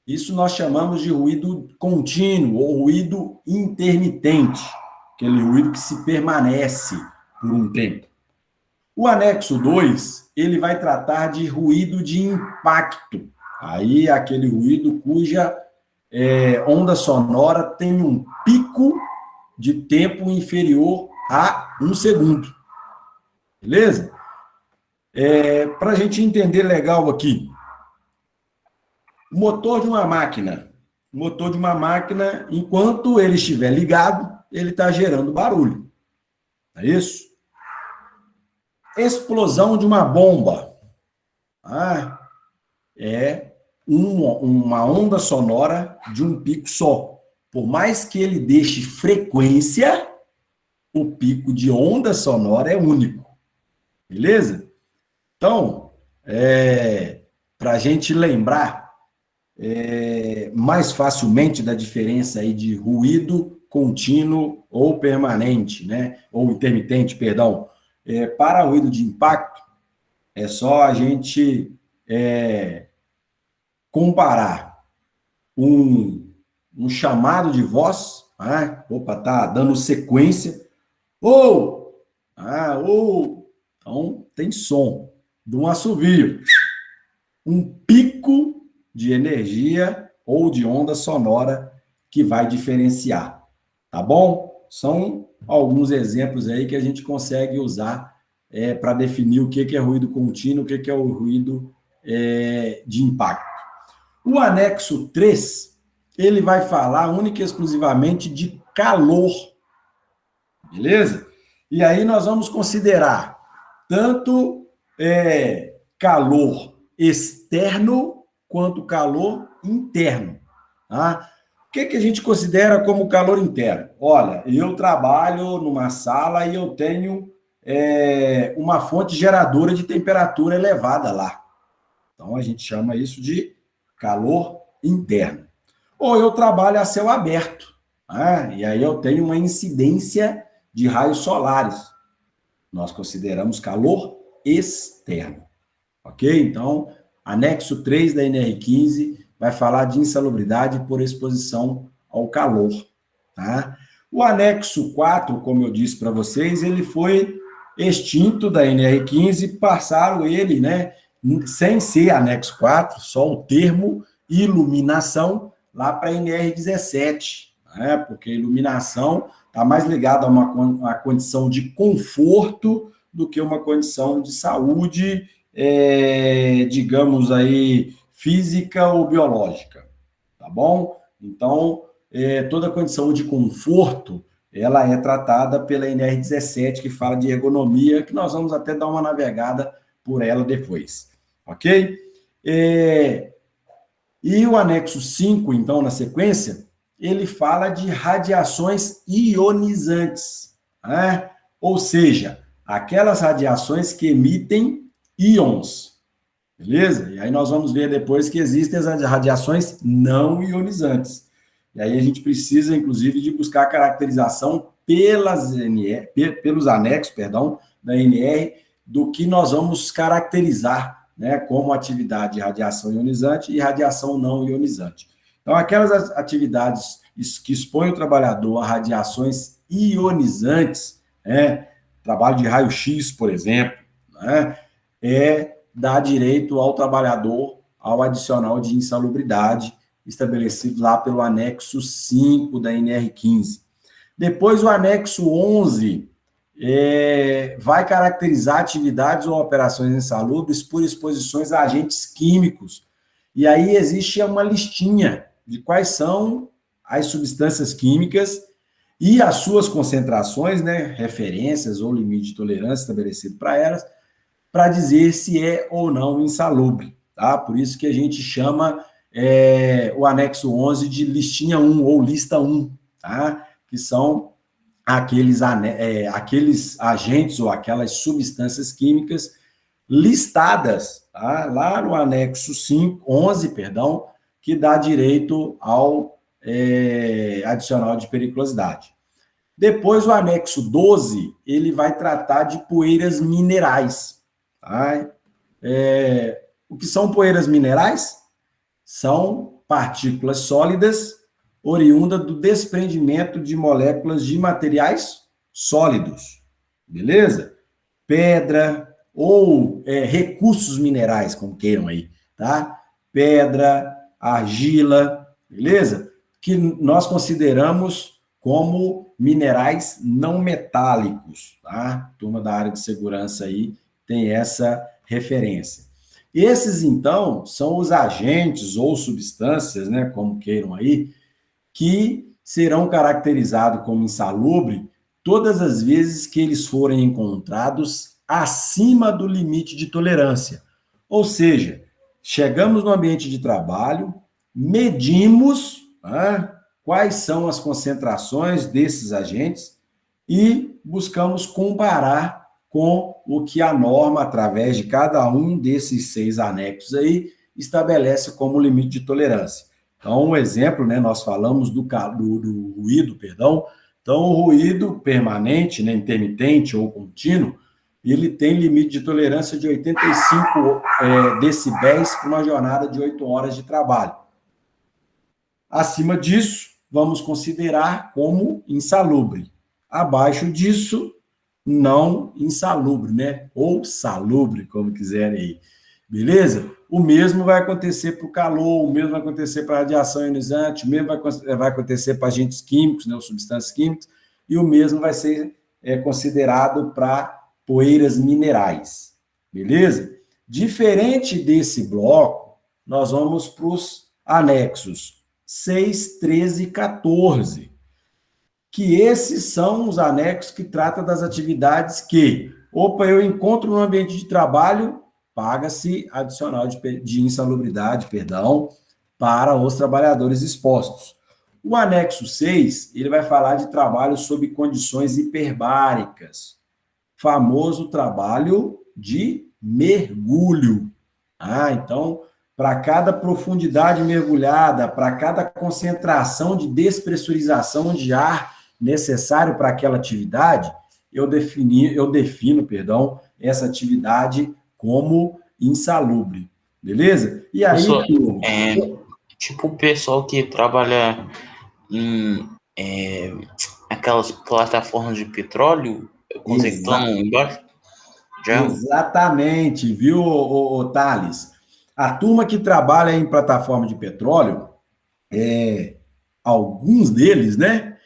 Isso nós chamamos de ruído contínuo ou ruído intermitente, aquele ruído que se permanece por um tempo. O anexo 2, ele vai tratar de ruído de impacto. Aí, aquele ruído cuja onda sonora tem um pico de tempo inferior a 1 segundo. Beleza? Para a gente entender legal aqui, o motor de uma máquina, enquanto ele estiver ligado, ele está gerando barulho. É isso? Explosão de uma bomba. É uma onda sonora de um pico só. Por mais que ele deixe frequência, o pico de onda sonora é único. Beleza? Então, para a gente lembrar mais facilmente da diferença aí de ruído contínuo ou permanente, né? Ou intermitente, perdão. Para ruído de impacto, é só a gente comparar um chamado de voz, opa, tá dando sequência, então tem som de um assovio, um pico de energia ou de onda sonora que vai diferenciar, tá bom? São alguns exemplos aí que a gente consegue usar para definir o que é ruído contínuo, o que é o ruído de impacto. O anexo 3, ele vai falar única e exclusivamente de calor, beleza? E aí nós vamos considerar tanto calor externo quanto calor interno, tá? O que a gente considera como calor interno? Olha, eu trabalho numa sala e eu tenho uma fonte geradora de temperatura elevada lá. Então, a gente chama isso de calor interno. Ou eu trabalho a céu aberto, e aí eu tenho uma incidência de raios solares. Nós consideramos calor externo. ok? Então, anexo 3 da NR15 vai falar de insalubridade por exposição ao calor, tá? O anexo 4, como eu disse para vocês, ele foi extinto da NR15, passaram ele, né, sem ser anexo 4, só o termo iluminação, lá para a NR17, né, porque a iluminação está mais ligada a uma condição de conforto do que uma condição de saúde, digamos aí, física ou biológica, tá bom? Então, toda condição de conforto, ela é tratada pela NR17, que fala de ergonomia, que nós vamos até dar uma navegada por ela depois, ok? E o anexo 5, então, na sequência, ele fala de radiações ionizantes, né? Ou seja, aquelas radiações que emitem íons, beleza? E aí nós vamos ver depois que existem as radiações não ionizantes. E aí a gente precisa, inclusive, de buscar a caracterização pelos anexos, da NR, do que nós vamos caracterizar, né, como atividade de radiação ionizante e radiação não ionizante. Então, aquelas atividades que expõem o trabalhador a radiações ionizantes, né, trabalho de raio-x, por exemplo, né, dá direito ao trabalhador ao adicional de insalubridade, estabelecido lá pelo anexo 5 da NR15. Depois, o anexo 11 vai caracterizar atividades ou operações insalubres por exposições a agentes químicos. E aí existe uma listinha de quais são as substâncias químicas e as suas concentrações, né, referências ou limite de tolerância estabelecido para elas, para dizer se é ou não insalubre, tá? Por isso que a gente chama o anexo 11 de listinha 1 ou lista 1, tá? Que são aqueles agentes ou aquelas substâncias químicas listadas, tá? Lá no anexo 11, que dá direito ao adicional de periculosidade. Depois, o anexo 12, ele vai tratar de poeiras minerais. Tá? O que são poeiras minerais? São partículas sólidas oriundas do desprendimento de moléculas de materiais sólidos, beleza? Pedra ou recursos minerais, como queiram aí, tá? Pedra, argila, beleza? Que nós consideramos como minerais não metálicos, tá? Turma da área de segurança aí tem essa referência. Esses, então, são os agentes ou substâncias, né, como queiram aí, que serão caracterizados como insalubre todas as vezes que eles forem encontrados acima do limite de tolerância. Ou seja, chegamos no ambiente de trabalho, medimos quais são as concentrações desses agentes e buscamos comparar com o que a norma, através de cada um desses 6 anexos aí, estabelece como limite de tolerância. Então, um exemplo, né, nós falamos do ruído, Então, o ruído permanente, né, intermitente ou contínuo, ele tem limite de tolerância de 85 decibéis para uma jornada de 8 horas de trabalho. Acima disso, vamos considerar como insalubre. Abaixo disso, não insalubre, né? Ou salubre, como quiserem aí. Beleza? O mesmo vai acontecer para o calor, o mesmo vai acontecer para a radiação ionizante, o mesmo vai acontecer para agentes químicos, né, ou substâncias químicas, e o mesmo vai ser considerado para poeiras minerais. Beleza? Diferente desse bloco, nós vamos para os anexos 6, 13 e 14, que esses são os anexos que tratam das atividades que, eu encontro no ambiente de trabalho, paga-se adicional de insalubridade, para os trabalhadores expostos. O anexo 6, ele vai falar de trabalho sob condições hiperbáricas, famoso trabalho de mergulho. Então, para cada profundidade mergulhada, para cada concentração de despressurização de ar necessário para aquela atividade, eu defino essa atividade como insalubre. Beleza? E aí, Professor, turma, tipo o pessoal que trabalha em aquelas plataformas de petróleo, consertando embaixo, já exatamente, viu, Thales? A turma que trabalha em plataforma de petróleo, alguns deles, né?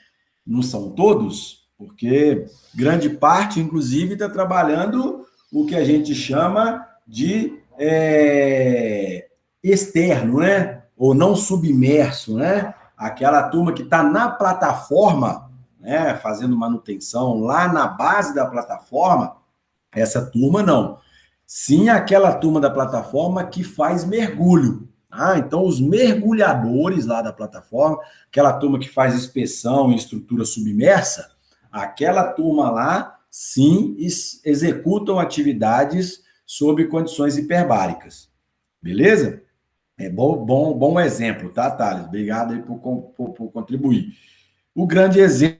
Não são todos, porque grande parte, inclusive, está trabalhando o que a gente chama de externo, né? Ou não submerso, né? Aquela turma que está na plataforma, né? Fazendo manutenção lá na base da plataforma, essa turma não. Sim, aquela turma da plataforma que faz mergulho. Então, os mergulhadores lá da plataforma, aquela turma que faz inspeção em estrutura submersa, aquela turma lá, sim, executam atividades sob condições hiperbáricas. Beleza? É bom exemplo, tá, Thales? Obrigado aí por contribuir. O grande exemplo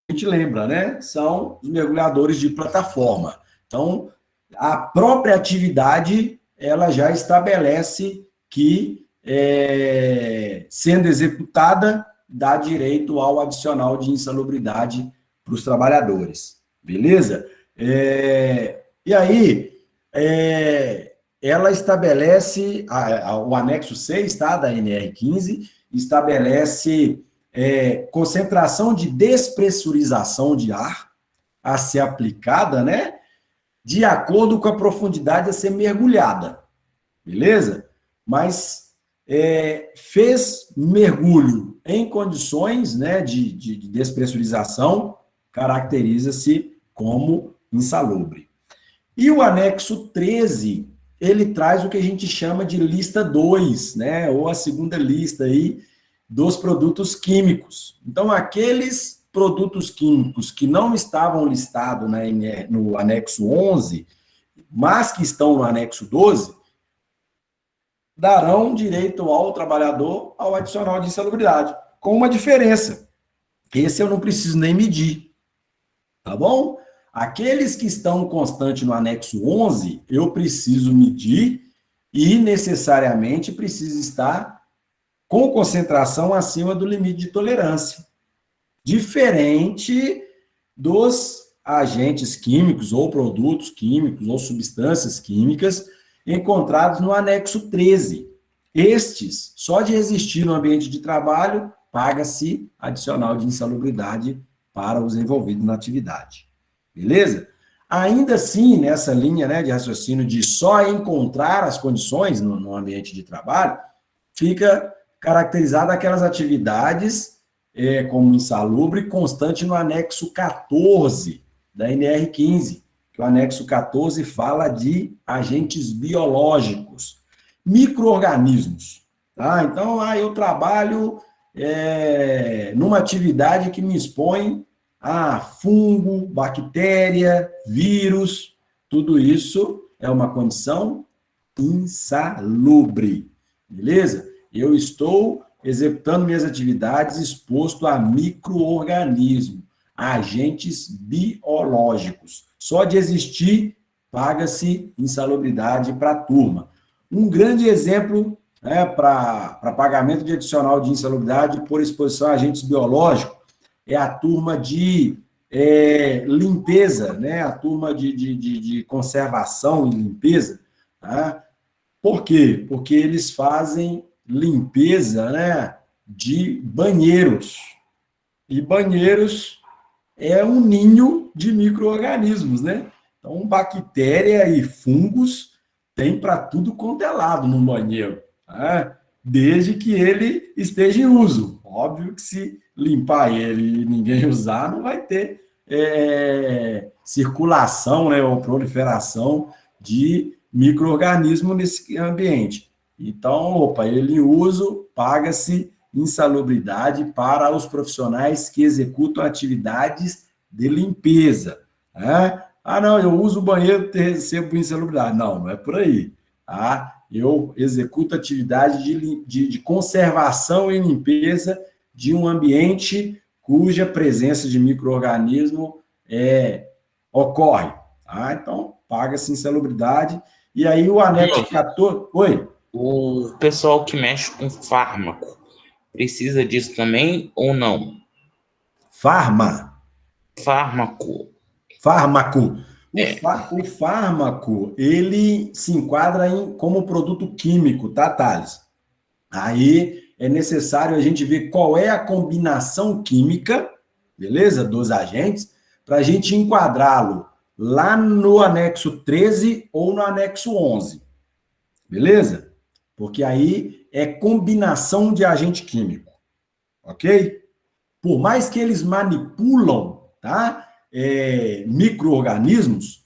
que a gente lembra, né? São os mergulhadores de plataforma. Então, a própria atividade, ela já estabelece que, sendo executada, dá direito ao adicional de insalubridade para os trabalhadores. Beleza? E aí, ela estabelece, o anexo 6, tá, da NR15, estabelece concentração de despressurização de ar a ser aplicada, né, de acordo com a profundidade a ser mergulhada, beleza? Mas fez mergulho em condições, né, de despressurização, caracteriza-se como insalubre. E o anexo 13, ele traz o que a gente chama de lista 2, né, ou a segunda lista aí dos produtos químicos. Então, aqueles produtos químicos que não estavam listados no anexo 11, mas que estão no anexo 12, darão direito ao trabalhador ao adicional de insalubridade, com uma diferença. Esse eu não preciso nem medir, tá bom? Aqueles que estão constantes no anexo 11, eu preciso medir e necessariamente precisa estar com concentração acima do limite de tolerância. Diferente dos agentes químicos, ou produtos químicos, ou substâncias químicas encontrados no anexo 13. Estes, só de existir no ambiente de trabalho, paga-se adicional de insalubridade para os envolvidos na atividade. Beleza? Ainda assim, nessa linha, né, de raciocínio de só encontrar as condições no ambiente de trabalho, fica caracterizada aquelas atividades como insalubre constante no anexo 14 da NR15, que o anexo 14 fala de agentes biológicos, micro-organismos. Tá? Então, eu trabalho numa atividade que me expõe a fungo, bactéria, vírus, tudo isso é uma condição insalubre, beleza? Eu estou executando minhas atividades exposto a micro-organismos, agentes biológicos. Só de existir, paga-se insalubridade para a turma. Um grande exemplo para pagamento de adicional de insalubridade por exposição a agentes biológicos é a turma de limpeza, né? A turma de conservação e limpeza. Tá? Por quê? Porque eles fazem limpeza, né, de banheiros. E banheiros é um ninho de micro-organismos, né? Então, bactéria e fungos tem para tudo quanto é lado no banheiro, tá? Desde que ele esteja em uso. Óbvio que se limpar ele e ninguém usar, não vai ter circulação, né, ou proliferação de micro-organismo nesse ambiente. Então, ele em uso, paga-se insalubridade para os profissionais que executam atividades de limpeza. Né? Não, eu uso o banheiro e recebo insalubridade. Não, não é por aí. Tá? Eu executo atividade de conservação e limpeza de um ambiente cuja presença de micro-organismo ocorre. Tá? Então, paga-se insalubridade E aí o anexo 14... Oi? O pessoal que mexe com fármaco precisa disso também ou não? Fármaco. É. O fármaco, ele se enquadra como produto químico, tá, Thales? Aí é necessário a gente ver qual é a combinação química, beleza? Dos agentes, para a gente enquadrá-lo lá no anexo 13 ou no anexo 11, beleza? Porque aí é combinação de agente químico, ok? Por mais que eles manipulam, tá? Micro-organismos,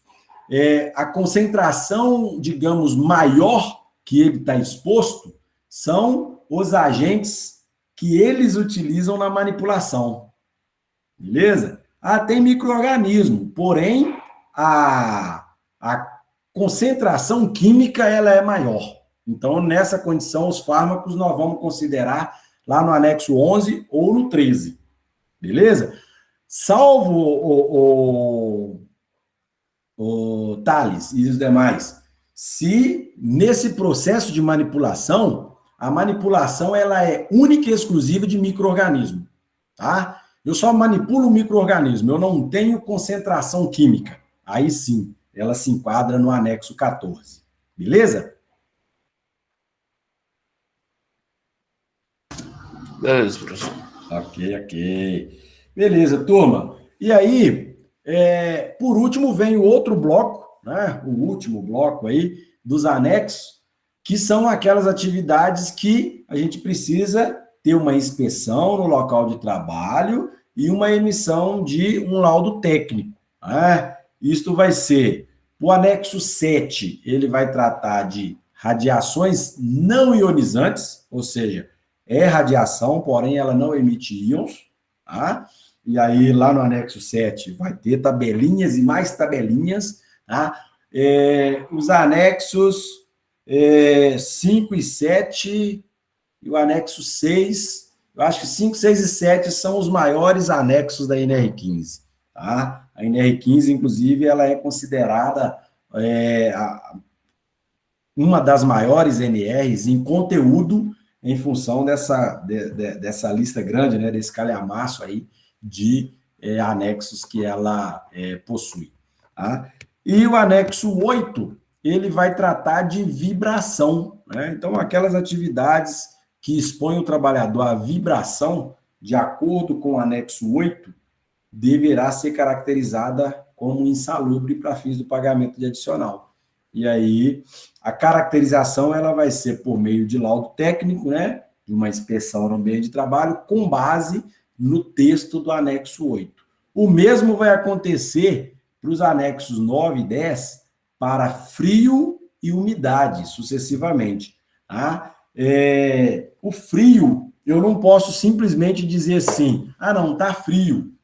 a concentração, digamos, maior que ele está exposto são os agentes que eles utilizam na manipulação. Beleza? Tem micro-organismo, porém, a concentração química ela é maior. Então, nessa condição, os fármacos nós vamos considerar lá no anexo 11 ou no 13. Beleza? Salvo o Thales e os demais, se nesse processo de manipulação, a manipulação ela é única e exclusiva de micro-organismo, tá? Eu só manipulo o micro-organismo, eu não tenho concentração química. Aí sim, ela se enquadra no anexo 14. Beleza? Beleza, professor. Ok. Beleza, turma. E aí, por último, vem o outro bloco, né? O último bloco aí dos anexos, que são aquelas atividades que a gente precisa ter uma inspeção no local de trabalho e uma emissão de um laudo técnico, né? Isto vai ser o anexo 7, ele vai tratar de radiações não ionizantes, ou seja, é radiação, porém ela não emite íons, tá? E aí lá no anexo 7 vai ter tabelinhas e mais tabelinhas, tá? Os anexos 5 e 7 e o anexo 6, eu acho que 5, 6 e 7 são os maiores anexos da NR15, tá? A NR15, inclusive, ela é considerada uma das maiores NRs em conteúdo em função dessa lista grande, né, desse calhamaço aí de anexos que ela possui. Tá? E o anexo 8, ele vai tratar de vibração, né? Então, aquelas atividades que expõem o trabalhador à vibração, de acordo com o anexo 8, deverá ser caracterizada como insalubre para fins do pagamento de adicional. E aí, a caracterização ela vai ser por meio de laudo técnico, né, de uma inspeção no ambiente de trabalho, com base no texto do anexo 8. O mesmo vai acontecer para os anexos 9 e 10, para frio e umidade, sucessivamente. Tá? O frio, eu não posso simplesmente dizer assim, não, está frio,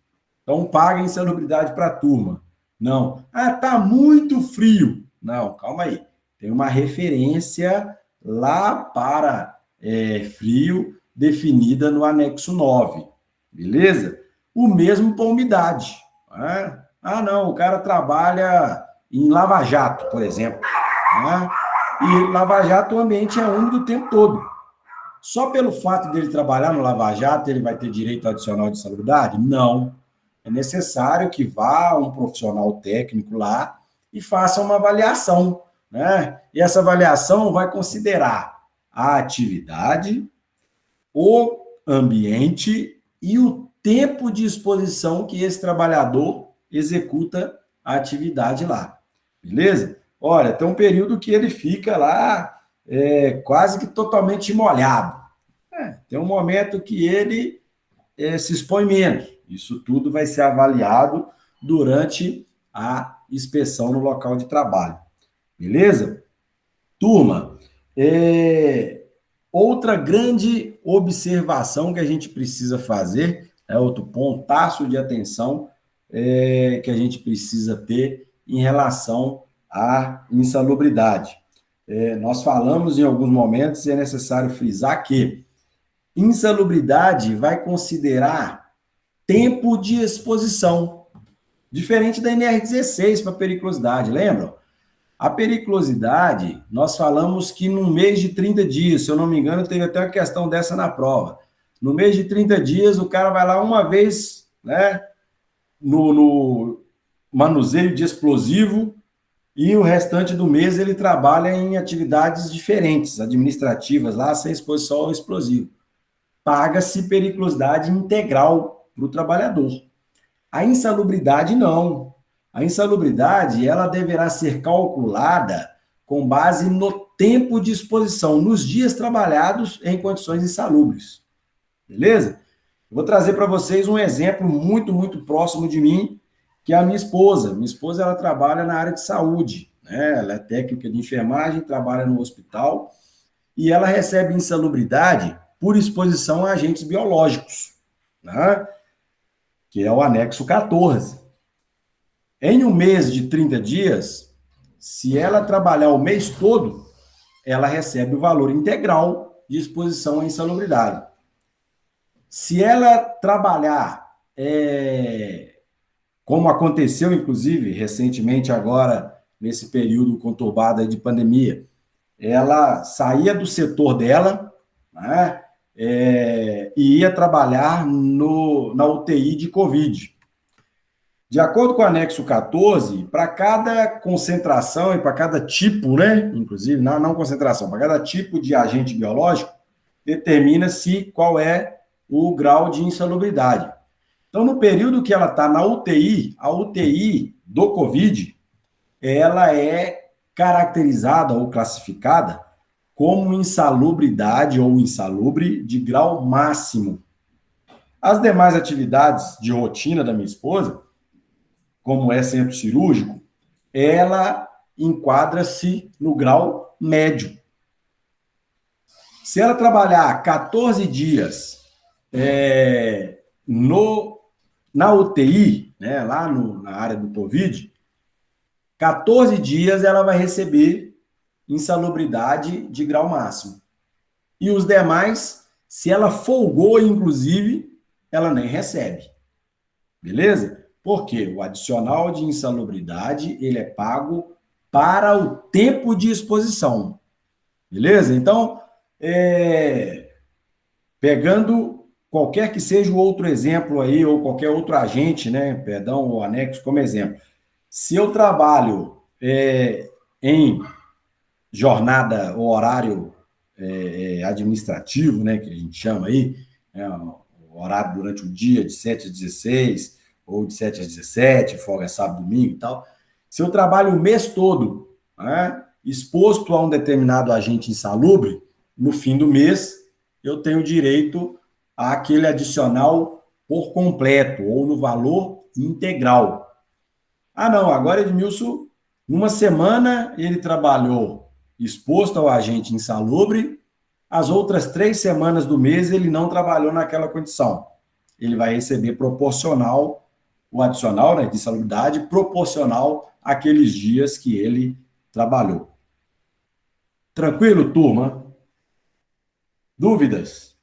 então paga insalubridade para a turma. Não, está muito frio. Não, calma aí. Tem uma referência lá para frio definida no anexo 9, beleza? O mesmo para umidade. Né? Não, o cara trabalha em lava-jato, por exemplo. Né? E lava-jato, o ambiente é úmido o tempo todo. Só pelo fato dele trabalhar no lava-jato, ele vai ter direito adicional de insalubridade? Não. É necessário que vá um profissional técnico lá e faça uma avaliação, né? E essa avaliação vai considerar a atividade, o ambiente e o tempo de exposição que esse trabalhador executa a atividade lá, beleza? Olha, tem um período que ele fica lá quase que totalmente molhado. Tem um momento que ele se expõe menos. Isso tudo vai ser avaliado durante a inspeção no local de trabalho. Beleza? Turma, outra grande observação que a gente precisa fazer, outro pontaço de atenção que a gente precisa ter em relação à insalubridade. Nós falamos em alguns momentos e é necessário frisar que insalubridade vai considerar tempo de exposição, diferente da NR16 para periculosidade, lembram? A periculosidade, nós falamos que no mês de 30 dias, se eu não me engano, teve até uma questão dessa na prova. No mês de 30 dias, o cara vai lá uma vez, né, no manuseio de explosivo, e o restante do mês ele trabalha em atividades diferentes, administrativas, lá sem exposição ao explosivo. Paga-se periculosidade integral para o trabalhador. A insalubridade, não. A insalubridade, ela deverá ser calculada com base no tempo de exposição, nos dias trabalhados em condições insalubres. Beleza? Vou trazer para vocês um exemplo muito, muito próximo de mim, que é a minha esposa. Minha esposa, ela trabalha na área de saúde, né? Ela é técnica de enfermagem, trabalha no hospital, e ela recebe insalubridade por exposição a agentes biológicos, né? Que é o anexo 14. Em um mês de 30 dias, se ela trabalhar o mês todo, ela recebe o valor integral de exposição à insalubridade. Se ela trabalhar, como aconteceu, inclusive, recentemente agora, nesse período conturbado de pandemia, ela saía do setor dela, né, e ia trabalhar na UTI de Covid. De acordo com o anexo 14, para cada concentração e para cada tipo, né, inclusive, não concentração, para cada tipo de agente biológico, determina-se qual é o grau de insalubridade. Então, no período que ela está na UTI, a UTI do Covid, ela é caracterizada ou classificada como insalubridade ou insalubre de grau máximo. As demais atividades de rotina da minha esposa, como é centro cirúrgico, ela enquadra-se no grau médio. Se ela trabalhar 14 dias na UTI, né, lá na área do Covid, 14 dias ela vai receber insalubridade de grau máximo. E os demais, se ela folgou, inclusive, ela nem recebe. Beleza? Porque o adicional de insalubridade, ele é pago para o tempo de exposição. Beleza? Então, pegando qualquer que seja o outro exemplo aí, ou qualquer outro agente, né, perdão, o anexo como exemplo. Se eu trabalho em jornada ou horário administrativo, né, que a gente chama aí, o horário durante o dia de 7 às 16, ou de 7 às 17, folga sábado, domingo e tal. Se eu trabalho o mês todo, né, exposto a um determinado agente insalubre, no fim do mês, eu tenho direito àquele adicional por completo, ou no valor integral. Ah, não, agora, Edmilson, numa semana ele trabalhou exposto ao agente insalubre, as outras 3 semanas do mês ele não trabalhou naquela condição. Ele vai receber proporcional, o adicional, né, de insalubridade, proporcional àqueles dias que ele trabalhou. Tranquilo, turma? Dúvidas?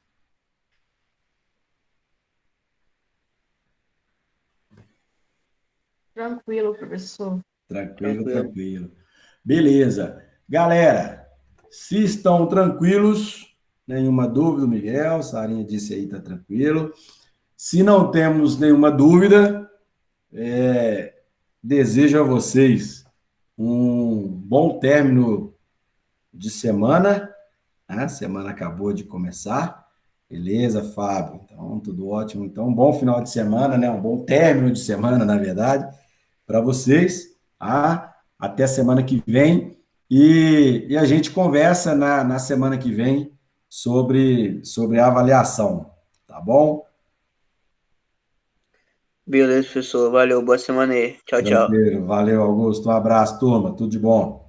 Tranquilo, professor. Tranquilo. Beleza. Galera, se estão tranquilos, nenhuma dúvida, Miguel, Sarinha disse aí, tá tranquilo. Se não temos nenhuma dúvida, desejo a vocês um bom término de semana. A semana acabou de começar. Beleza, Fábio? Então, tudo ótimo. Então, um bom final de semana, né? Um bom término de semana, na verdade, para vocês. Até a semana que vem. E a gente conversa na semana que vem sobre a avaliação. Tá bom? Beleza, professor. Valeu. Boa semana aí. Tchau, tchau. Tranquilo. Valeu, Augusto. Um abraço, turma. Tudo de bom.